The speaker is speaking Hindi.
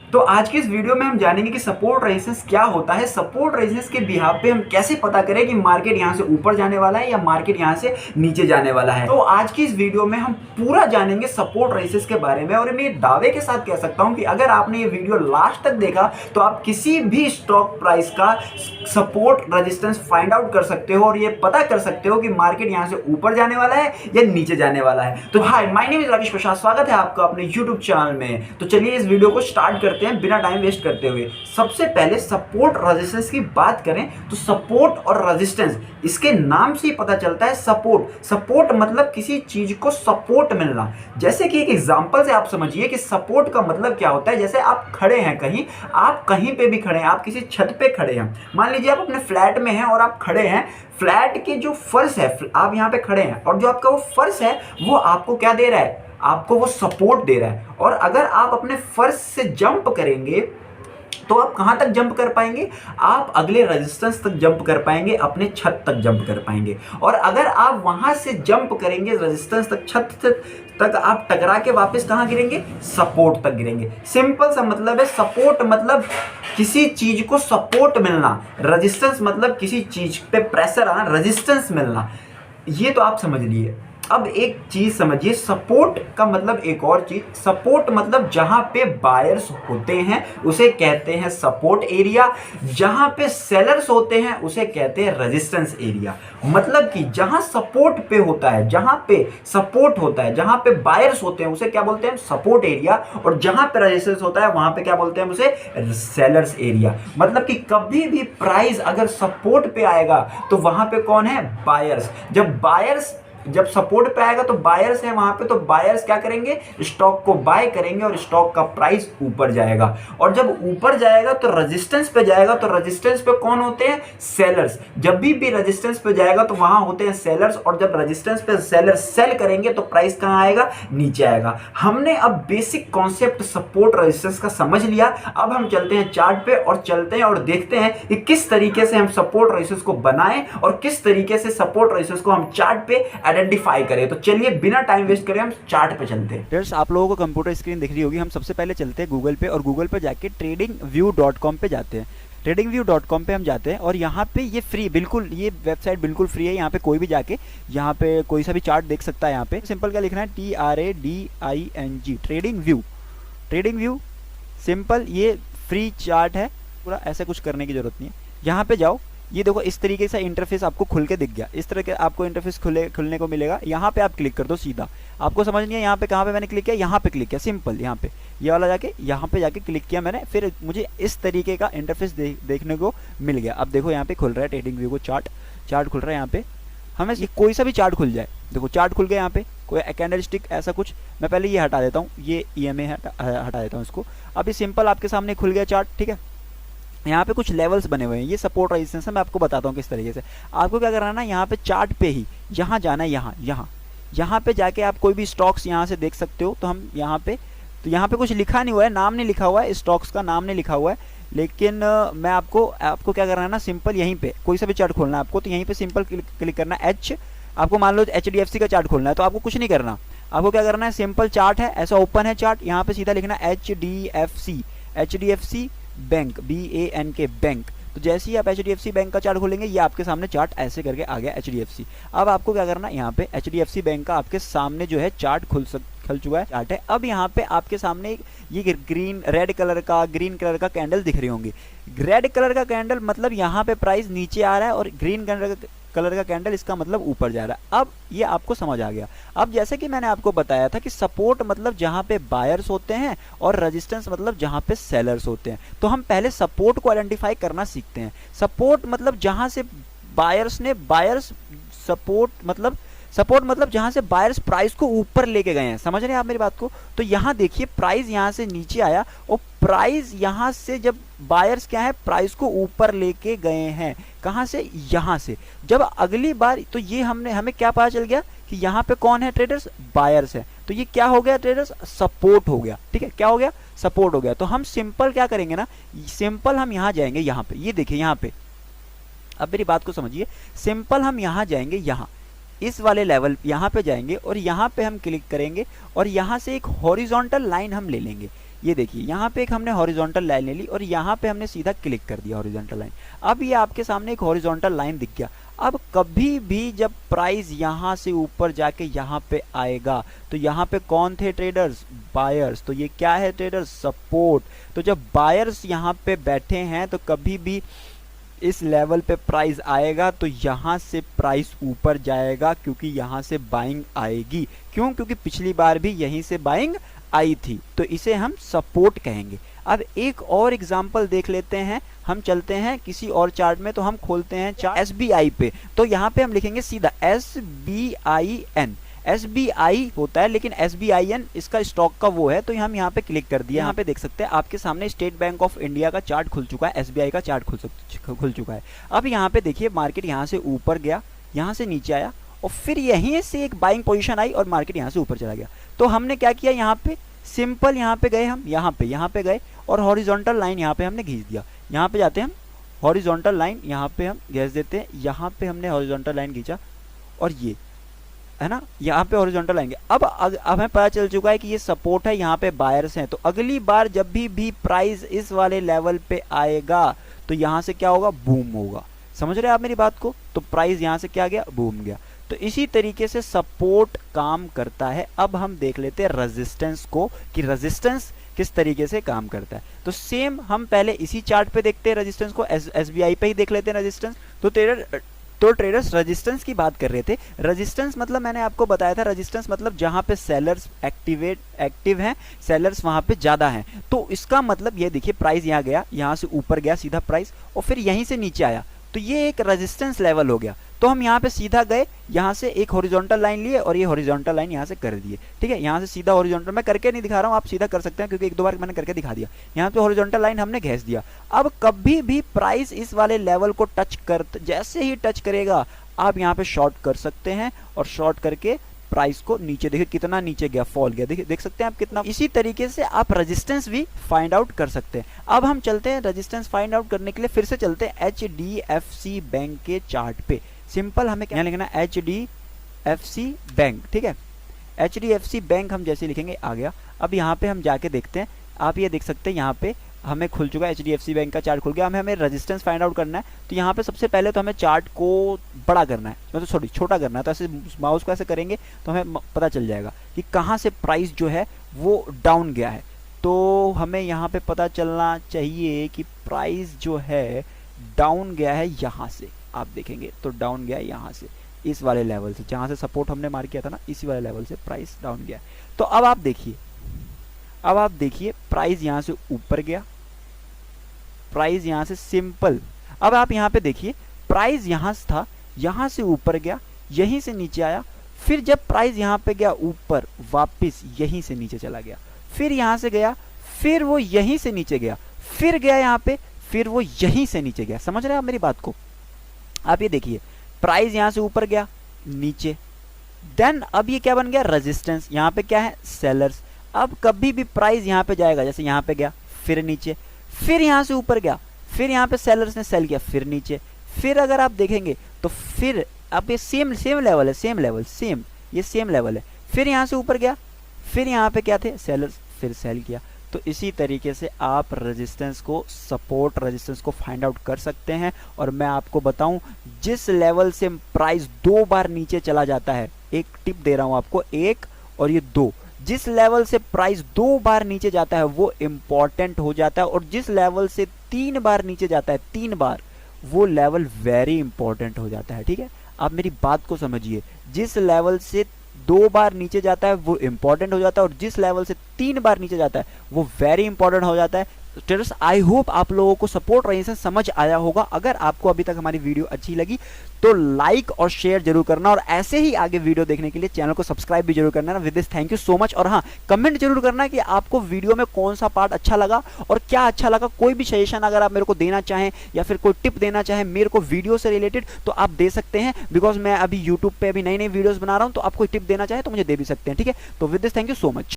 तो आज की इस वीडियो में हम जानेंगे कि सपोर्ट रेजिस्टेंस क्या होता है। सपोर्ट रेजिस्टेंस के बिहाफ पे हम कैसे पता करें कि मार्केट यहां से ऊपर जाने वाला है या मार्केट यहां से नीचे जाने वाला है। तो आज की इस वीडियो में हम पूरा जानेंगे सपोर्ट रेजिस्टेंस के बारे में, और मैं दावे के साथ कह सकता हूं कि अगर आपने ये वीडियो लास्ट तक देखा तो आप किसी भी स्टॉक प्राइस का सपोर्ट रेजिस्टेंस फाइंड आउट कर सकते हो और ये पता कर सकते हो कि मार्केट यहां से ऊपर जाने वाला है या नीचे जाने वाला है। तो हाय, माय नेम इज राकेश प्रसाद, स्वागत है आपका अपने यूट्यूब चैनल में। तो चलिए इस वीडियो को स्टार्ट करते हैं बिना टाइम वेस्ट करते हुए। सबसे पहले सपोर्ट रेजिस्टेंस की बात करें तो सपोर्ट और रेजिस्टेंस, इसके नाम से ही पता चलता है। सपोर्ट मतलब किसी चीज को सपोर्ट मिलना। जैसे कि एक एग्जांपल से आप समझिए कि सपोर्ट का मतलब क्या होता है। जैसे आप खड़े हैं कहीं, आप कहीं पे भी खड़े हैं, आप किसी छत पे खड़े हैं, मान लीजिए आप अपने फ्लैट में हैं और आप खड़े हैं। फ्लैट के जो फर्श है, आप यहाँ पे खड़े हैं और जो आपका वो फर्श है वो आपको क्या दे रहा है, आपको वो सपोर्ट दे रहा है। और अगर आप अपने फर्श से जंप करेंगे तो आप कहां तक जंप कर पाएंगे, आप अगले रेजिस्टेंस तक जंप कर पाएंगे, अपने छत तक जंप कर पाएंगे। और अगर आप वहां से जंप करेंगे रेजिस्टेंस तक, छत तक आप टकरा के वापस कहां गिरेंगे, सपोर्ट तक गिरेंगे। सिंपल सा मतलब है। सपोर्ट मतलब किसी चीज को सपोर्ट मिलना, रेजिस्टेंस मतलब किसी चीज पे प्रेशर आना, रेजिस्टेंस मिलना। ये तो आप समझ लिए। अब एक चीज समझिए, सपोर्ट का मतलब एक और चीज। सपोर्ट मतलब जहां पे बायर्स होते हैं उसे कहते हैं सपोर्ट एरिया, जहां पे सेलर्स होते हैं उसे कहते हैं रेजिस्टेंस एरिया। मतलब कि जहां सपोर्ट पे होता है, जहां पे सपोर्ट होता है, जहां पे बायर्स होते हैं उसे क्या बोलते हैं, सपोर्ट एरिया। और जहां पे रेजिस्टेंस होता है वहां पे क्या बोलते हैं, उसे सेलर्स एरिया। मतलब कि कभी भी प्राइस अगर सपोर्ट पे आएगा तो वहां पे कौन है, बायर्स। जब सपोर्ट पे आएगा तो बायर्स है वहां पे, तो बायर्स क्या करेंगे, स्टॉक को बाय करेंगे और स्टॉक का प्राइस ऊपर जाएगा। और जब ऊपर जाएगा तो रेजिस्टेंस पे जाएगा, तो रेजिस्टेंस पे कौन होते हैं, सेलर्स। जब भी रेजिस्टेंस पे जाएगा तो वहां होते हैं सेलर्स, और जब रेजिस्टेंस पे सेलर्स सेल करेंगे तो प्राइस कहां आएगा, नीचे आएगा। हमने अब बेसिक कॉन्सेप्ट सपोर्ट रेजिस्टेंस का समझ लिया। अब हम चलते हैं चार्ट पे और चलते हैं और देखते हैं कि किस तरीके से हम सपोर्ट रेजिस्टेंस को बनाएं और किस तरीके से सपोर्ट रेजिस्टेंस को हम चार्ट पे आइडेंटिफाई करें। तो चलिए बिना टाइम वेस्ट करें हम चार्ट पे चलते हैं। फ्रेंड्स, आप लोगों को कंप्यूटर स्क्रीन दिख रही होगी। हम सबसे पहले चलते हैं गूगल पे और गूगल पे जाके tradingview.com पे जाते हैं। tradingview.com पे हम जाते हैं और यहाँ पे ये फ्री, बिल्कुल ये वेबसाइट बिल्कुल फ्री है। यहाँ पे कोई भी जाके यहाँ पे कोई सा भी चार्ट देख सकता है। यहाँ पे सिंपल क्या लिखना है, TRADING, ट्रेडिंग व्यू। सिंपल ये फ्री चार्ट है, पूरा ऐसे कुछ करने की जरूरत नहीं है। यहाँ पे जाओ, ये देखो इस तरीके से इंटरफेस आपको खुल के दिख गया। इस तरह के आपको इंटरफेस खुलने को मिलेगा। यहाँ पे आप क्लिक कर दो सीधा। आपको समझ नहीं है यहाँ पे कहाँ पे मैंने क्लिक किया, यहाँ पे क्लिक किया। सिंपल यहाँ पे ये वाला जाके यहाँ पे जाके क्लिक किया मैंने, फिर मुझे इस तरीके का इंटरफेस देखने को मिल गया। अब देखो यहाँ पे खुल रहा है ट्रेडिंग व्यू को चार्ट खुल रहा है। यहाँ पे हमें ये कोई सा भी चार्ट खुल जाए, देखो चार्ट खुल गया। यहाँ पे कोई कैंडल स्टिक ऐसा कुछ, मैं पहले ये हटा देता हूँ, ये EMA हटा देता हूँ इसको। अभी सिंपल आपके सामने खुल गया चार्ट, ठीक है। यहाँ पे कुछ लेवल्स बने हुए हैं, ये सपोर्ट रेजिस्टेंस है। मैं आपको बताता हूँ किस तरीके से। आपको क्या करना है ना, यहाँ पे चार्ट पे ही यहाँ जाना है, यहाँ पे जाके आप कोई भी स्टॉक्स यहाँ से देख सकते हो। तो हम यहाँ पे कुछ लिखा नहीं हुआ है, नाम नहीं लिखा हुआ है, स्टॉक्स का नाम नहीं लिखा हुआ है। लेकिन मैं आपको क्या करना है ना, सिंपल यहीं पे कोई सा भी चार्ट खोलना है आपको। तो यहीं पे सिंपल क्लिक करना है आपको मान लो HDFC का चार्ट खोलना है, तो आपको कुछ नहीं करना। आपको क्या करना है, सिंपल चार्ट है, ऐसा ओपन है चार्ट, यहाँ पे सीधा लिखना HDFC बैंक, BANK बैंक। तो जैसे ही आप HDFC बैंक का चार्ट खोलेंगे, ये आपके सामने चार्ट ऐसे करके आ गया HDFC। अब आपको क्या करना है, यहाँ पे HDFC बैंक का आपके सामने जो है चार्ट खुल चुका है, चार्ट है। अब यहाँ पे आपके सामने ये रेड कलर का, ग्रीन कलर का कैंडल दिख रही होंगी। रेड कलर का कैंडल मतलब यहाँ पे प्राइस नीचे आ रहा है, और ग्रीन कलर का कैंडल इसका मतलब ऊपर जा रहा है। अब ये आपको समझ आ गया। अब जैसे कि मैंने आपको बताया था कि सपोर्ट मतलब जहां पे बायर्स होते हैं और रेजिस्टेंस मतलब जहां पे सेलर्स होते हैं। तो हम पहले सपोर्ट को आइडेंटिफाई करना सीखते हैं। सपोर्ट मतलब जहां से सपोर्ट मतलब जहां से बायर्स प्राइस को ऊपर लेके गए हैं। समझ रहे हैं आप मेरी बात को। तो यहां देखिए प्राइस यहां से नीचे आया, और प्राइस यहां से जब बायर्स क्या है, प्राइस को ऊपर लेके गए हैं। कहां से, यहां से। जब अगली बार, तो ये हमें क्या पता चल गया कि यहाँ पे कौन है, ट्रेडर्स, बायर्स है। तो ये क्या हो गया ट्रेडर्स, सपोर्ट हो गया। ठीक है, क्या हो गया, सपोर्ट हो गया। तो हम सिंपल क्या करेंगे ना, सिंपल हम यहाँ जाएंगे, यहाँ पे ये देखिए, यहाँ पे अब मेरी बात को समझिए। सिंपल हम यहाँ जाएंगे, यहाँ इस वाले लेवल यहाँ पे जाएंगे और यहाँ पे हम क्लिक करेंगे और यहाँ से एक हॉरिजॉन्टल लाइन हम ले लेंगे। ये देखिए यहाँ पे एक हमने हॉरिजॉन्टल लाइन ले ली और यहाँ पे हमने सीधा क्लिक कर दिया हॉरिजॉन्टल लाइन। अब ये आपके सामने एक हॉरिजॉन्टल लाइन दिख गया। अब कभी भी जब प्राइस यहाँ से ऊपर जाके यहाँ पे आएगा तो यहाँ पे कौन थे ट्रेडर्स? बायर्स। तो ये क्या है ट्रेडर्स? सपोर्ट। तो जब बायर्स यहाँ पे बैठे हैं तो कभी भी इस लेवल पे प्राइस आएगा तो यहाँ से प्राइस ऊपर जाएगा, क्योंकि यहाँ से बाइंग आएगी। क्यों? क्योंकि पिछली बार भी यहीं से बाइंग आई थी, तो इसे हम सपोर्ट कहेंगे। अब एक और एग्जांपल देख लेते हैं, हम चलते हैं किसी और चार्ट में। तो हम खोलते हैं चार्ट SBI पे, तो यहाँ पे हम लिखेंगे सीधा SBIN। SBI होता है लेकिन SBIN इसका स्टॉक का वो है, तो हम यहाँ पे क्लिक कर दिया। यहाँ पे देख सकते हैं आपके सामने स्टेट बैंक ऑफ इंडिया का चार्ट खुल चुका है, SBI का चार्ट खुल चुका है। अब यहाँ पे देखिए मार्केट यहाँ से ऊपर गया, यहाँ से नीचे आया और फिर यहीं से एक बाइंग पोजीशन आई और मार्केट यहाँ से ऊपर चला गया। तो हमने क्या किया, यहाँ पे सिंपल यहाँ पे गए हम, यहाँ पे गए और हॉरिजॉन्टल लाइन यहाँ पे हमने खींच दिया। यहाँ पे जाते हैं हम, हॉरिजॉन्टल लाइन यहाँ पे हम घिस देते हैं। यहाँ पे हमने हॉरिजॉन्टल लाइन खींचा और ये है ना, यहाँ पे हॉरिजॉन्टल लाइन। अब हमें पता चल चुका है कि ये सपोर्ट है, यहाँ पे बायर्स हैं। तो अगली बार जब भी प्राइस इस वाले लेवल पे आएगा तो यहाँ से क्या होगा? बूम होगा। समझ रहे हैं आप मेरी बात को? तो प्राइस यहाँ से क्या गया? बूम गया। तो इसी तरीके से सपोर्ट काम करता है। अब हम देख लेते हैं रेजिस्टेंस को, कि रेजिस्टेंस किस तरीके से काम करता है। तो सेम हम पहले इसी चार्ट पे देखते हैं रेजिस्टेंस को, SBI पे ही देख लेते हैं रेजिस्टेंस। तो ट्रेडर्स रेजिस्टेंस की बात कर रहे थे। रेजिस्टेंस मतलब मैंने आपको बताया था, रेजिस्टेंस मतलब जहां पे सेलर्स एक्टिव हैं, सेलर्स वहां पे ज्यादा हैं। तो इसका मतलब ये देखिए प्राइस यहाँ गया, यहाँ से ऊपर गया सीधा प्राइस और फिर यहीं से नीचे आया, तो ये एक रेजिस्टेंस लेवल हो गया। तो हम यहाँ पे सीधा गए, यहाँ से एक हॉरिजॉन्टल लाइन लिए और ये हॉरिजॉन्टल लाइन यहाँ से कर दिए। ठीक है, यहाँ से सीधा हॉरिजॉन्टल, मैं करके नहीं दिखा रहा हूँ, आप सीधा कर सकते हैं क्योंकि एक दो बार मैंने करके दिखा दिया। यहाँ पे हॉरिजॉन्टल लाइन हमने घिस दिया। अब कभी भी प्राइस इस वाले लेवल को जैसे ही टच करेगा आप यहाँ पे शॉर्ट कर सकते हैं और शॉर्ट करके प्राइस को नीचे, देखिए कितना नीचे गया, फॉल गया, देखिए देख सकते हैं आप कितना। इसी तरीके से आप रेजिस्टेंस भी फाइंड आउट कर सकते हैं। अब हम चलते हैं रेजिस्टेंस फाइंड आउट करने के लिए, फिर से चलते हैं HDFC बैंक के चार्ट पे। सिंपल हमें क्या लिखना है? HDFC bank. ठीक है, HDFC बैंक हम जैसे लिखेंगे आ गया। अब यहाँ पे हम जाके देखते हैं, आप ये देख सकते हैं यहाँ पे हमें खुल चुका है, HDFC बैंक का चार्ट खुल गया। हमें रेजिस्टेंस फाइंड आउट करना है। तो यहाँ पे सबसे पहले तो हमें चार्ट को बड़ा करना है, मतलब सॉरी छोटा करना है। तो ऐसे माउस को ऐसे करेंगे तो हमें पता चल जाएगा कि कहाँ से प्राइस जो है वो डाउन गया है। तो हमें यहाँ पे पता चलना चाहिए कि प्राइस जो है डाउन गया है यहाँ से, आप देखेंगे तो डाउन गया है यहाँ से, इस वाले लेवल से, जहाँ से सपोर्ट हमने मार्क किया था ना, इसी वाले लेवल से प्राइस डाउन गया। तो अब आप देखिए प्राइस यहाँ से ऊपर गया, प्राइस यहाँ से सिंपल। अब आप यहाँ पे देखिए प्राइस यहाँ से था, यहाँ से ऊपर गया, यहीं से नीचे आया, फिर जब प्राइस यहाँ पे गया ऊपर वापस यहीं से नीचे चला गया, फिर यहाँ से गया, फिर वो यहीं से नीचे गया, फिर गया यहाँ पे, फिर वो यहीं से नीचे गया। समझ रहे हैं आप मेरी बात को? आप ये देखिए प्राइस यहाँ से ऊपर गया, नीचे, देन अब ये क्या बन गया? रेजिस्टेंस। यहाँ पे क्या है? सेलर्स। अब कभी भी प्राइस यहाँ पे जाएगा, जैसे यहाँ पे गया फिर नीचे, फिर यहाँ से ऊपर गया, फिर यहाँ पे सेलर्स ने सेल किया, फिर नीचे, फिर अगर आप देखेंगे तो फिर अब ये सेम लेवल है, ये सेम लेवल है, फिर यहाँ से ऊपर गया, फिर यहाँ पे क्या थे? सेलर्स, फिर सेल किया। तो इसी तरीके से आप रेजिस्टेंस को, सपोर्ट रेजिस्टेंस को फाइंड आउट कर सकते हैं। और मैं आपको बताऊं, जिस लेवल से प्राइस 2 बार नीचे चला जाता है, एक टिप दे रहा हूं आपको, 1 और ये 2, जिस लेवल से प्राइस 2 बार नीचे जाता है वो इंपॉर्टेंट हो जाता है, और जिस लेवल से 3 बार नीचे जाता है, 3 बार, वो लेवल वेरी इंपॉर्टेंट हो जाता है। ठीक है, आप मेरी बात को समझिए, जिस लेवल से 2 बार नीचे जाता है वो इंपॉर्टेंट हो जाता है, और जिस लेवल से 3 बार नीचे जाता है वो वेरी इंपॉर्टेंट हो जाता है। ट्रेडर्स, आई होप आप लोगों को सपोर्ट रेजिस्टेंस समझ आया होगा। अगर आपको अभी तक हमारी वीडियो अच्छी लगी तो लाइक और शेयर जरूर करना, और ऐसे ही आगे वीडियो देखने के लिए चैनल को सब्सक्राइब भी जरूर करना। With this thank you so much. और हाँ, कमेंट जरूर करना कि आपको वीडियो में कौन सा पार्ट अच्छा लगा और क्या अच्छा लगा। कोई भी सजेशन अगर आप मेरे को देना चाहें या फिर कोई टिप देना चाहें मेरे को वीडियो से रिलेटेड, तो आप दे सकते हैं, बिकॉज मैं अभी यूट्यूब पे अभी नई वीडियोस बना रहा हूं, तो आप कोई टिप देना चाहे तो मुझे दे भी सकते हैं। ठीक है, तो with this thank you so much.